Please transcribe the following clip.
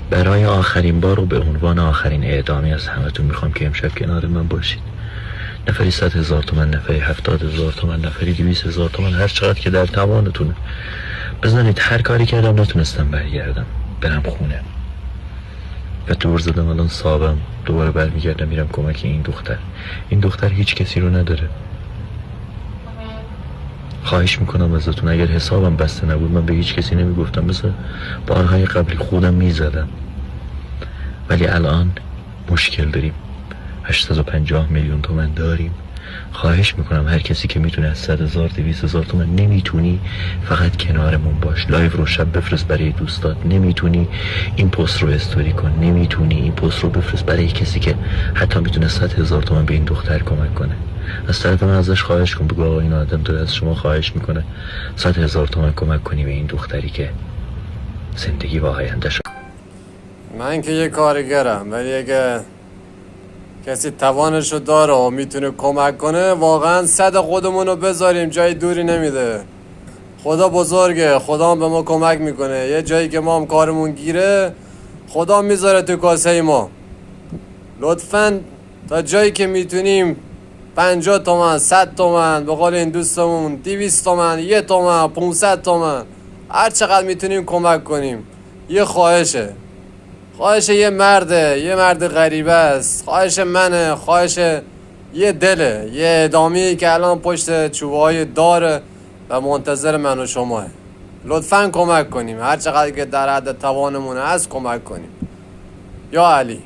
برای آخرین بار و به عنوان آخرین اعدامی از همتون میخوام که امشب کنار من باشید. نفری 100,000 تومن، نفری 70,000 تومن، نفری 200,000 تومن، هر چقدر که در توانتونه بزنید. هر کاری کردم نتونستم برگردم برم خونه و دور زدم. الان صاحبم دوباره برمیگردم میرم کمک این دختر هیچ کسی رو نداره. خواهش میکنم ازتون اگر حسابم بسته نبود من به هیچ کسی نمیگفتم، مثل بارهای قبلی خودم میزدم. ولی الان مشکل داریم، 850 میلیون تومن داریم. خواهش میکنم هر کسی که میتونه از 100,000 200,000 تومن، نمیتونی فقط کنارمون باش، لایو رو شب بفرست برای دوستات، نمیتونی این پست رو استوری کن، نمیتونی این پست رو بفرست برای کسی که حتی میتونه 100,000 تومن به این دختر کمک کنه. از طرف من ازش خواهش کن، بگو آقا این آدم داره از شما خواهش میکنه 100,000 تومن کمک کنی به این دختری که زندگی با آینده‌ش. من که یه کارگرم، ولی اگه کسی توانشو داره و میتونه کمک کنه، واقعا صد خودمونو بذاریم، جای دوری نمیده. خدا بزرگه، خدا هم به ما کمک میکنه. یه جایی که ما هم کارمون گیره، خدا میذاره تو کاسه ما. لطفاً تا جایی که میتونیم 50 تومن، 100 تومن، به قول این دوستمون 200 تومن، 1 تومن، 500 تومن، هر چقدر میتونیم کمک کنیم. یه خواهش یه مرد غریبه است، خواهش منه، خواهش یه دله، یه اعدامی که الان پشت چوبهای داره و منتظر من و شماه. لطفاً کمک کنیم، هر چقدر که در حد توانمون هست کمک کنیم. یا علی.